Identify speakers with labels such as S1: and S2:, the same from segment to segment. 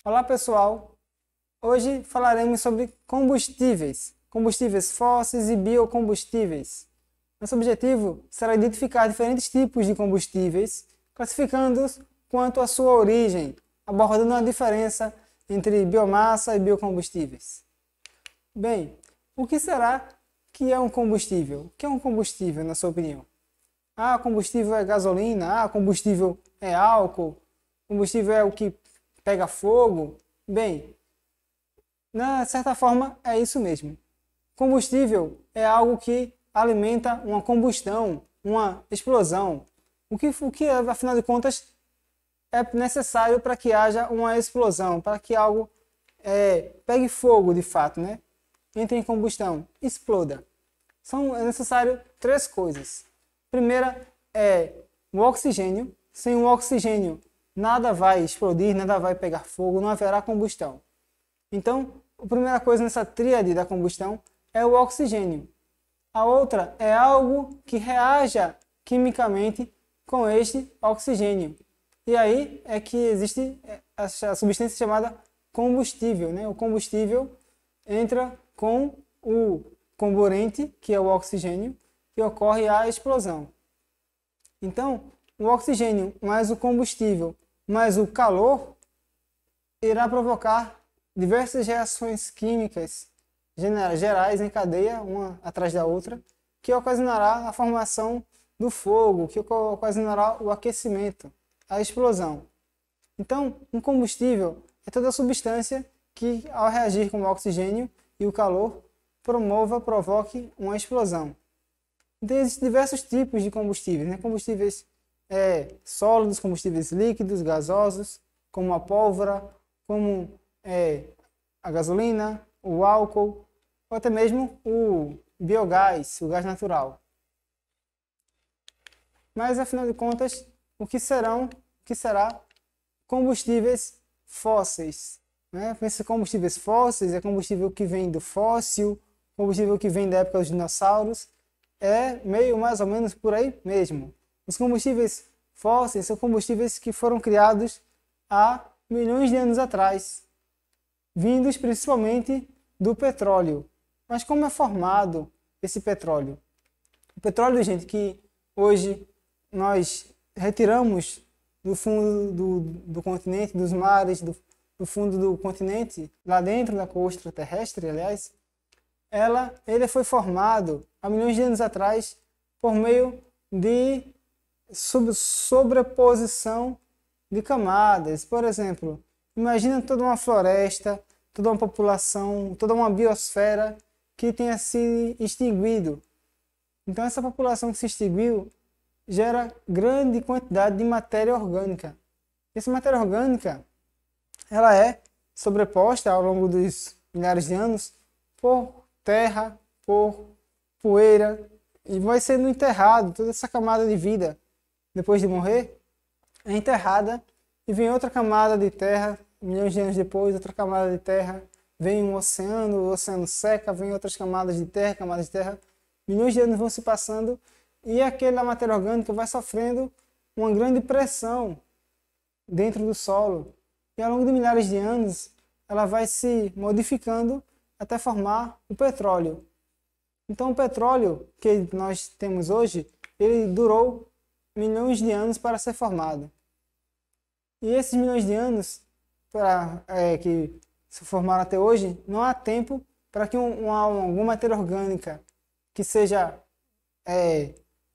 S1: Olá pessoal, hoje falaremos sobre combustíveis fósseis e biocombustíveis. Nosso objetivo será identificar diferentes tipos de combustíveis, classificando-os quanto à sua origem, abordando a diferença entre biomassa e biocombustíveis. Bem, o que será que é um combustível? O que é um combustível, na sua opinião? Combustível é gasolina, combustível é álcool, combustível é o que pega fogo. Bem, de certa forma é isso mesmo. Combustível é algo que alimenta uma combustão, uma explosão. O que afinal de contas, é necessário para que haja uma explosão, para que algo pegue fogo de fato, né? Entre em combustão, exploda. É necessário três coisas. Primeira é o oxigênio. Sem o oxigênio, nada vai explodir, nada vai pegar fogo, não haverá combustão. Então, a primeira coisa nessa tríade da combustão é o oxigênio. A outra é algo que reaja quimicamente com este oxigênio. E aí é que existe a substância chamada combustível, né? O combustível entra com o comburente, que é o oxigênio, e ocorre a explosão. Então, o oxigênio mais o combustível mais o calor irá provocar diversas reações químicas gerais em cadeia, uma atrás da outra, que ocasionará a formação do fogo, que ocasionará o aquecimento, a explosão. Então, um combustível é toda substância que, ao reagir com o oxigênio e o calor, provoque uma explosão. Então, existem diversos tipos de combustíveis, né? Combustíveis sólidos, combustíveis líquidos, gasosos, como a pólvora, como a gasolina, o álcool, ou até mesmo o biogás, o gás natural. Mas, afinal de contas, o que será combustíveis fósseis? Né? Esses combustíveis fósseis é combustível que vem do fóssil, combustível que vem da época dos dinossauros, meio mais ou menos por aí mesmo. Os combustíveis fósseis são combustíveis que foram criados há milhões de anos atrás, vindos principalmente do petróleo. Mas como é formado esse petróleo? O petróleo, gente, que hoje nós retiramos do fundo do continente, dos mares, do fundo do continente, lá dentro da crosta terrestre, aliás, ele foi formado há milhões de anos atrás por meio de sobreposição de camadas. Por exemplo, imagina toda uma floresta, toda uma população, toda uma biosfera que tenha se extinguido. Então essa população que se extinguiu gera grande quantidade de matéria orgânica. Essa matéria orgânica ela é sobreposta ao longo dos milhares de anos por terra, por poeira, e vai sendo enterrado. Toda essa camada de vida, depois de morrer, é enterrada e vem outra camada de terra, milhões de anos depois, outra camada de terra, vem um oceano, o oceano seca, vem outras camadas de terra, milhões de anos vão se passando e aquela matéria orgânica vai sofrendo uma grande pressão dentro do solo. E ao longo de milhares de anos, ela vai se modificando até formar o petróleo. Então o petróleo que nós temos hoje, ele durou milhões de anos para ser formado. E esses milhões de anos que se formaram até hoje, não há tempo para que alguma matéria orgânica que seja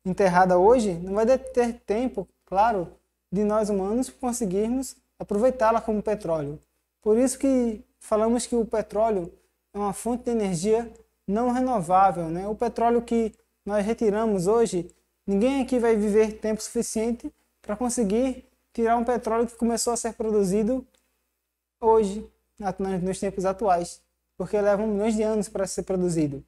S1: enterrada hoje, não vai ter tempo, claro, de nós humanos conseguirmos aproveitá-la como petróleo. Por isso que falamos que o petróleo é uma fonte de energia não renovável, né? O petróleo que nós retiramos hoje, ninguém aqui vai viver tempo suficiente para conseguir tirar um petróleo que começou a ser produzido hoje, nos tempos atuais, porque leva milhões de anos para ser produzido.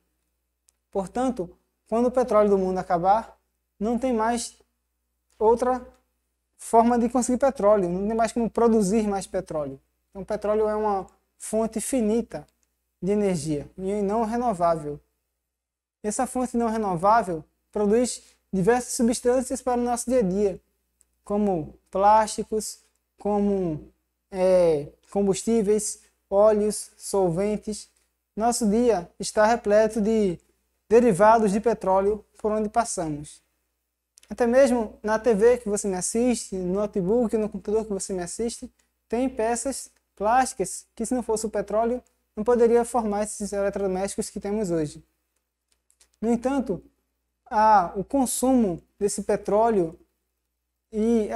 S1: Portanto, quando o petróleo do mundo acabar, não tem mais outra forma de conseguir petróleo, não tem mais como produzir mais petróleo. Então, o petróleo é uma fonte finita de energia e não renovável. Essa fonte não renovável produz diversas substâncias para o nosso dia a dia, como plásticos, como combustíveis, óleos, solventes. Nosso dia está repleto de derivados de petróleo por onde passamos. Até mesmo na TV que você me assiste, no notebook, no computador que você me assiste, tem peças plásticas que, se não fosse o petróleo, não poderia formar esses eletrodomésticos que temos hoje. No entanto, o consumo desse petróleo e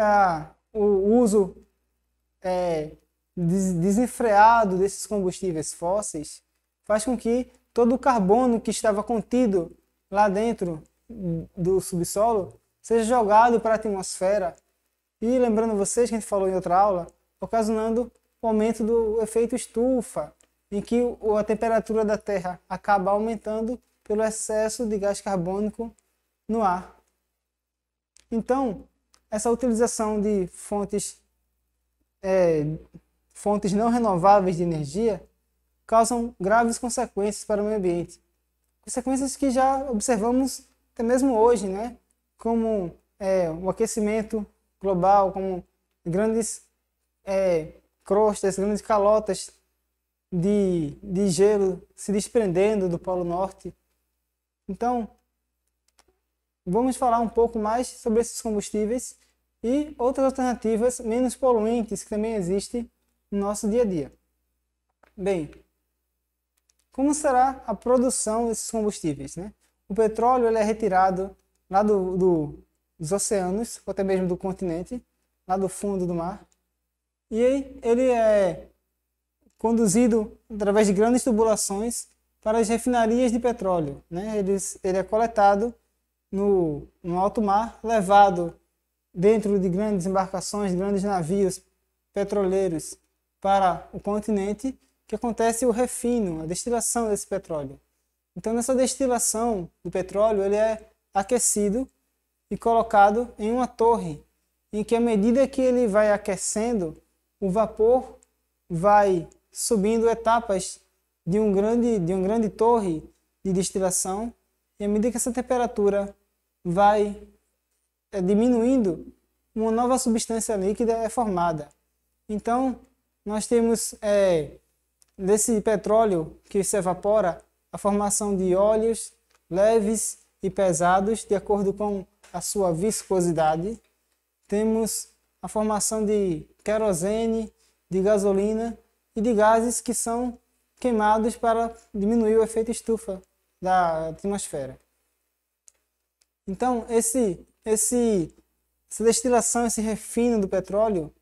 S1: o uso desenfreado desses combustíveis fósseis faz com que todo o carbono que estava contido lá dentro do subsolo seja jogado para a atmosfera e, lembrando vocês que a gente falou em outra aula, ocasionando o aumento do efeito estufa, em que a temperatura da Terra acaba aumentando pelo excesso de gás carbônico no ar. Então, essa utilização de fontes não renováveis de energia causam graves consequências para o meio ambiente. Consequências que já observamos até mesmo hoje, né? Como o aquecimento global, como grandes crostas, grandes calotas de gelo se desprendendo do Polo Norte. Então, vamos falar um pouco mais sobre esses combustíveis e outras alternativas menos poluentes que também existem no nosso dia a dia. Bem, como será a produção desses combustíveis, né? O petróleo ele é retirado lá dos oceanos, ou até mesmo do continente, lá do fundo do mar, e ele é conduzido através de grandes tubulações para as refinarias de petróleo, né? Ele é coletado no alto mar, levado dentro de grandes embarcações, grandes navios petroleiros para o continente, que acontece o refino, a destilação desse petróleo. Então, nessa destilação do petróleo, ele é aquecido e colocado em uma torre, em que, à medida que ele vai aquecendo, o vapor vai subindo etapas de uma grande torre de destilação, e à medida que essa temperatura vai diminuindo, uma nova substância líquida é formada. Então, nós temos desse petróleo que se evapora a formação de óleos leves e pesados de acordo com a sua viscosidade. Temos a formação de querosene, de gasolina e de gases que são queimados para diminuir o efeito estufa da atmosfera. Então, essa destilação, esse refino do petróleo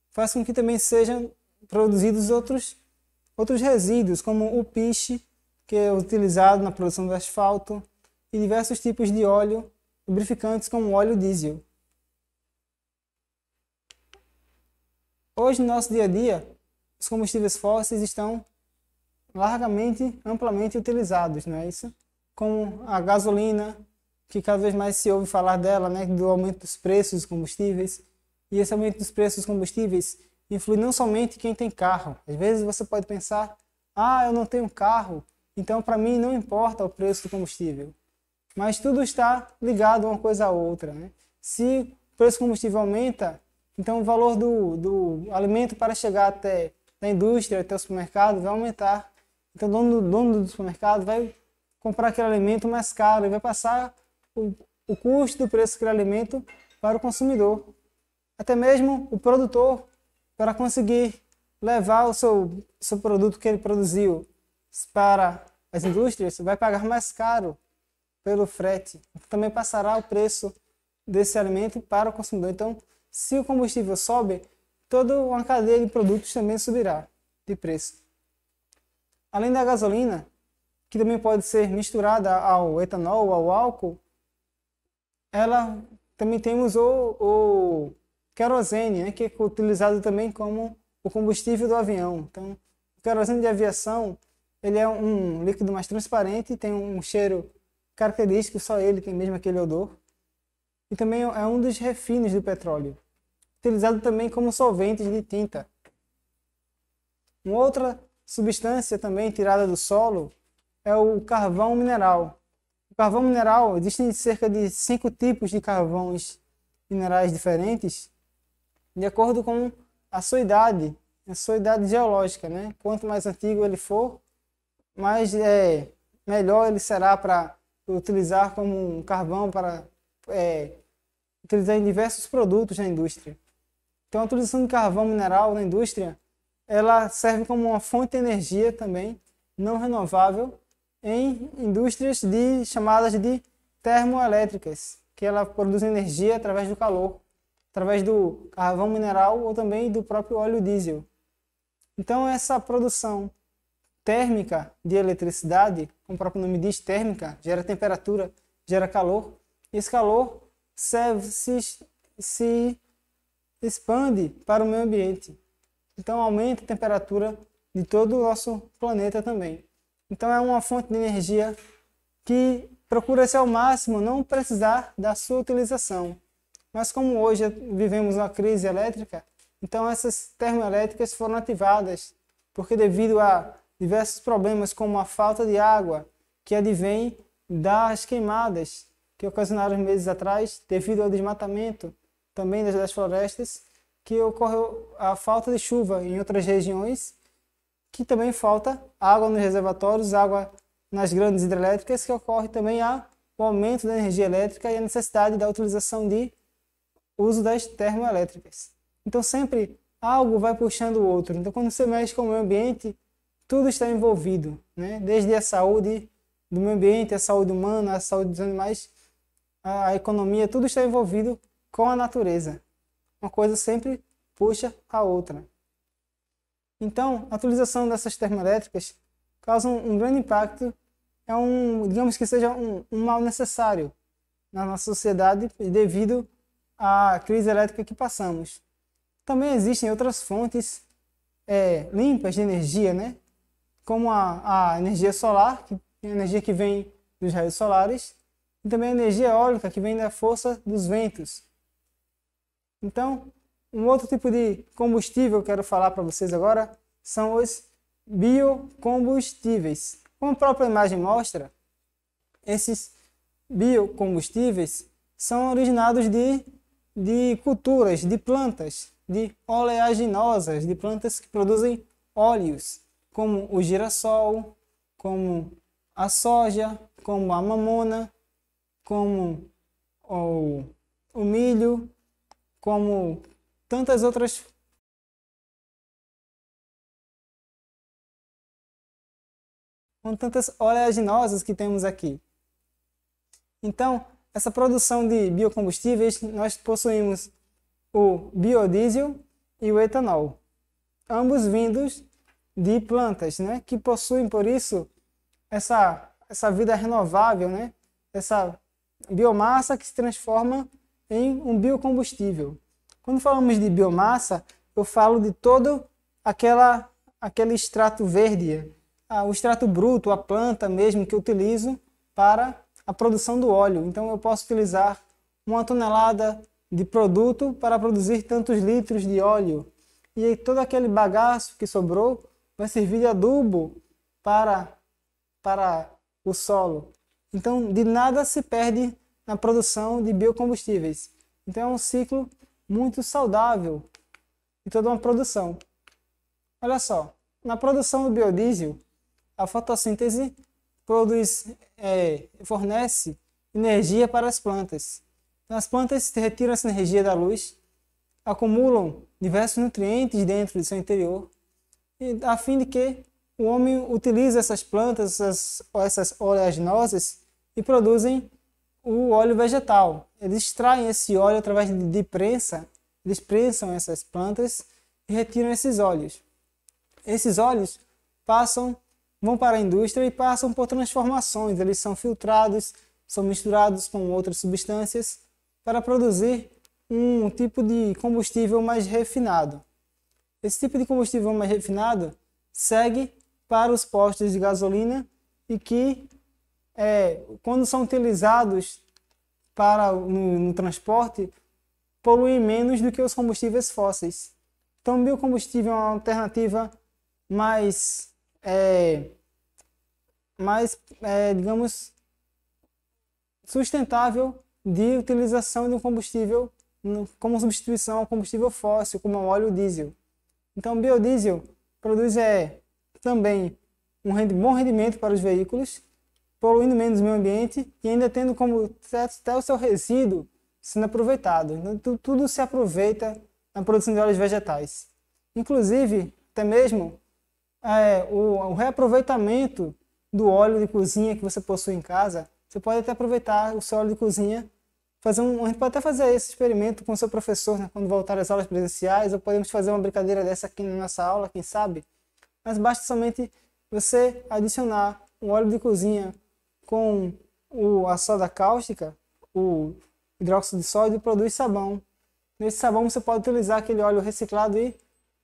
S1: faz com que também sejam produzidos outros resíduos, como o piche, que é utilizado na produção do asfalto, e diversos tipos de óleo lubrificantes, como o óleo diesel. Hoje, no nosso dia a dia, os combustíveis fósseis estão amplamente utilizados, não é isso? Como a gasolina, que cada vez mais se ouve falar dela, né, do aumento dos preços dos combustíveis. E esse aumento dos preços dos combustíveis influi não somente quem tem carro. Às vezes você pode pensar, eu não tenho carro, então para mim não importa o preço do combustível. Mas tudo está ligado uma coisa à outra, né? Se o preço do combustível aumenta, então o valor do alimento para chegar até a indústria, até o supermercado, vai aumentar. Então o dono do supermercado vai comprar aquele alimento mais caro e vai passar o custo do preço daquele alimento para o consumidor. Até mesmo o produtor, para conseguir levar o seu produto que ele produziu para as indústrias, vai pagar mais caro pelo frete. Também passará o preço desse alimento para o consumidor. Então, se o combustível sobe, toda uma cadeia de produtos também subirá de preço. Além da gasolina, que também pode ser misturada ao etanol, ao álcool, também temos o querosene, né, que é utilizado também como o combustível do avião. Então, o querosene de aviação, ele é um líquido mais transparente, tem um cheiro característico, só ele tem mesmo aquele odor. E também é um dos refinos do petróleo, utilizado também como solvente de tinta. Uma outra substância também tirada do solo é o carvão mineral. O carvão mineral, existem cerca de 5 tipos de carvões minerais diferentes, de acordo com a sua idade a sua idade geológica, né? Quanto mais antigo ele for, mais melhor ele será para utilizar como um carvão para utilizar em diversos produtos na indústria. Então, a utilização de carvão mineral na indústria, ela serve como uma fonte de energia também não renovável em indústrias chamadas de termoelétricas, que ela produz energia através do calor, através do carvão mineral ou também do próprio óleo diesel. Então, essa produção térmica de eletricidade, como o próprio nome diz, térmica, gera temperatura, gera calor. E esse calor se expande para o meio ambiente. Então aumenta a temperatura de todo o nosso planeta também. Então é uma fonte de energia que procura-se ao máximo não precisar da sua utilização. Mas como hoje vivemos uma crise elétrica, então essas termoelétricas foram ativadas, porque devido a diversos problemas como a falta de água que advém das queimadas que ocasionaram meses atrás, devido ao desmatamento também das florestas, que ocorreu a falta de chuva em outras regiões, que também falta água nos reservatórios, água nas grandes hidrelétricas, que ocorre também o aumento da energia elétrica e a necessidade da utilização de uso das termoelétricas. Então sempre algo vai puxando o outro. Então quando você mexe com o meio ambiente, tudo está envolvido, né? Desde a saúde do meio ambiente, a saúde humana, a saúde dos animais, a economia, tudo está envolvido com a natureza. Uma coisa sempre puxa a outra. Então, a utilização dessas termoelétricas causa um grande impacto, digamos que seja um mal necessário na nossa sociedade devido à crise elétrica que passamos. Também existem outras fontes limpas de energia, né? Como a energia solar, a energia que vem dos raios solares, e também a energia eólica, que vem da força dos ventos. Então, um outro tipo de combustível que eu quero falar para vocês agora são os biocombustíveis. Como a própria imagem mostra, esses biocombustíveis são originados de culturas, de plantas, de oleaginosas, de plantas que produzem óleos, como o girassol, como a soja, como a mamona, como o milho, como tantas outras oleaginosas que temos aqui. Então, essa produção de biocombustíveis, nós possuímos o biodiesel e o etanol, ambos vindos de plantas, né, que possuem, por isso, essa vida renovável, né, essa biomassa que se transforma em um biocombustível. Quando falamos de biomassa, eu falo de todo aquele extrato verde, o extrato bruto, a planta mesmo que eu utilizo para a produção do óleo. Então eu posso utilizar 1 tonelada de produto para produzir tantos litros de óleo. E aí, todo aquele bagaço que sobrou vai servir de adubo para o solo. Então de nada se perde na produção de biocombustíveis. Então é um ciclo muito saudável de toda uma produção. Olha só, na produção do biodiesel, a fotossíntese fornece energia para as plantas. Então, as plantas retiram essa energia da luz, acumulam diversos nutrientes dentro de seu interior, a fim de que o homem utilize essas plantas, essas oleaginosas, e produzem o óleo vegetal. Eles extraem esse óleo através de prensa, eles prensam essas plantas e retiram esses óleos. Esses óleos vão para a indústria e passam por transformações. Eles são filtrados, são misturados com outras substâncias para produzir um tipo de combustível mais refinado. Esse tipo de combustível mais refinado segue para os postos de gasolina e que, quando são utilizados no transporte, poluem menos do que os combustíveis fósseis. Então, o biocombustível é uma alternativa digamos, sustentável de utilização de um combustível como substituição ao combustível fóssil, como o óleo diesel. Então, o biodiesel produz também bom rendimento para os veículos, poluindo menos o meio ambiente e ainda tendo como até o seu resíduo sendo aproveitado. Então, tudo se aproveita na produção de óleos vegetais. Inclusive, até mesmo o reaproveitamento do óleo de cozinha que você possui em casa, você pode até aproveitar o seu óleo de cozinha, a gente pode até fazer esse experimento com o seu professor, né, quando voltar às aulas presenciais, ou podemos fazer uma brincadeira dessa aqui na nossa aula, quem sabe? Mas basta somente você adicionar um óleo de cozinha com a soda cáustica, o hidróxido de sódio, e produz sabão. Nesse sabão você pode utilizar aquele óleo reciclado e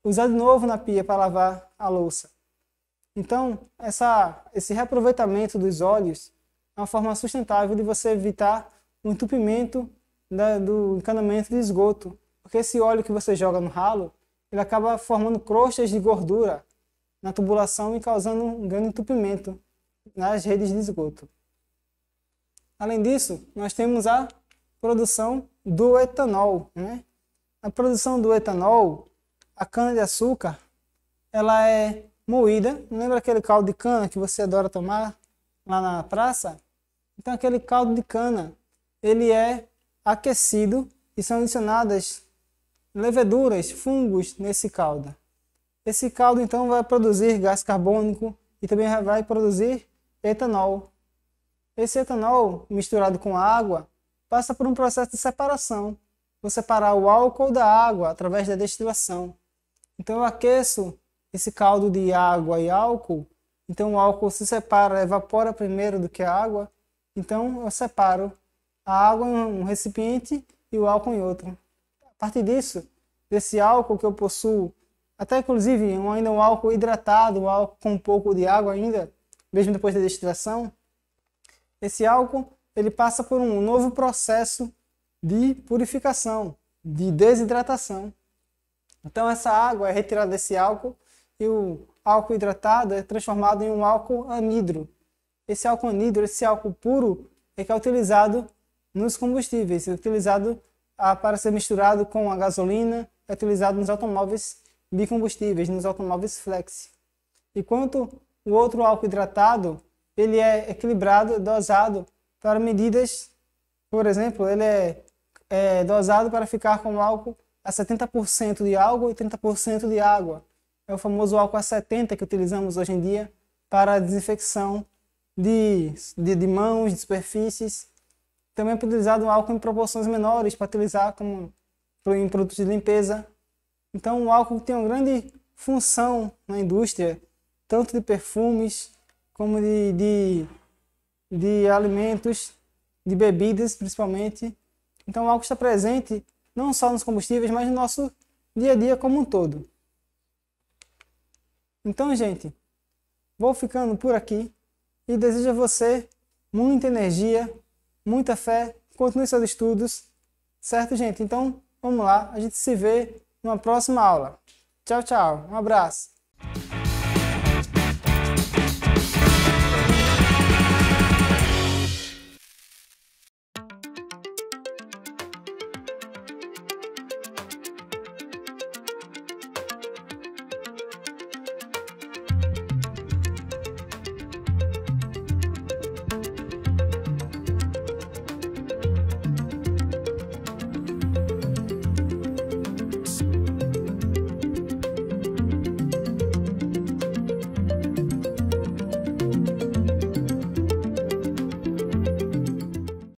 S1: usar de novo na pia para lavar a louça. Então, esse reaproveitamento dos óleos é uma forma sustentável de você evitar o entupimento do encanamento de esgoto, porque esse óleo que você joga no ralo, ele acaba formando crostas de gordura na tubulação e causando um grande entupimento nas redes de esgoto. Além disso, nós temos a produção do etanol, né? A produção do etanol, a cana-de-açúcar, ela é moída. Lembra aquele caldo de cana que você adora tomar lá na praça? Então aquele caldo de cana, ele é aquecido e são adicionadas leveduras, fungos nesse caldo. Esse caldo então vai produzir gás carbônico e também vai produzir etanol. Esse etanol misturado com água passa por um processo de separação. Vou separar o álcool da água através da destilação. Então eu aqueço esse caldo de água e álcool, então o álcool se separa, evapora primeiro do que a água, então eu separo a água em um recipiente e o álcool em outro. A partir disso, desse álcool que eu possuo, até inclusive ainda um álcool hidratado, um álcool com um pouco de água ainda, mesmo depois da destilação, esse álcool ele passa por um novo processo de purificação, de desidratação. Então essa água é retirada desse álcool e o álcool hidratado é transformado em um álcool anidro. Esse álcool anidro, esse álcool puro, é que é utilizado nos combustíveis, é utilizado para ser misturado com a gasolina, é utilizado nos automóveis bicombustíveis, nos automóveis flex. Enquanto o outro álcool hidratado, ele é equilibrado, dosado para medidas, por exemplo, ele é dosado para ficar com álcool a 70% de álcool e 30% de água. É o famoso álcool A70 que utilizamos hoje em dia para a desinfecção de mãos, de superfícies. Também é utilizado um álcool em proporções menores para utilizar em produtos de limpeza. Então o álcool tem uma grande função na indústria, tanto de perfumes como de alimentos, de bebidas principalmente. Então o álcool está presente não só nos combustíveis, mas no nosso dia a dia como um todo. Então, gente, vou ficando por aqui e desejo a você muita energia, muita fé, continue seus estudos, certo, gente? Então, vamos lá, a gente se vê numa próxima aula. Tchau, tchau, um abraço.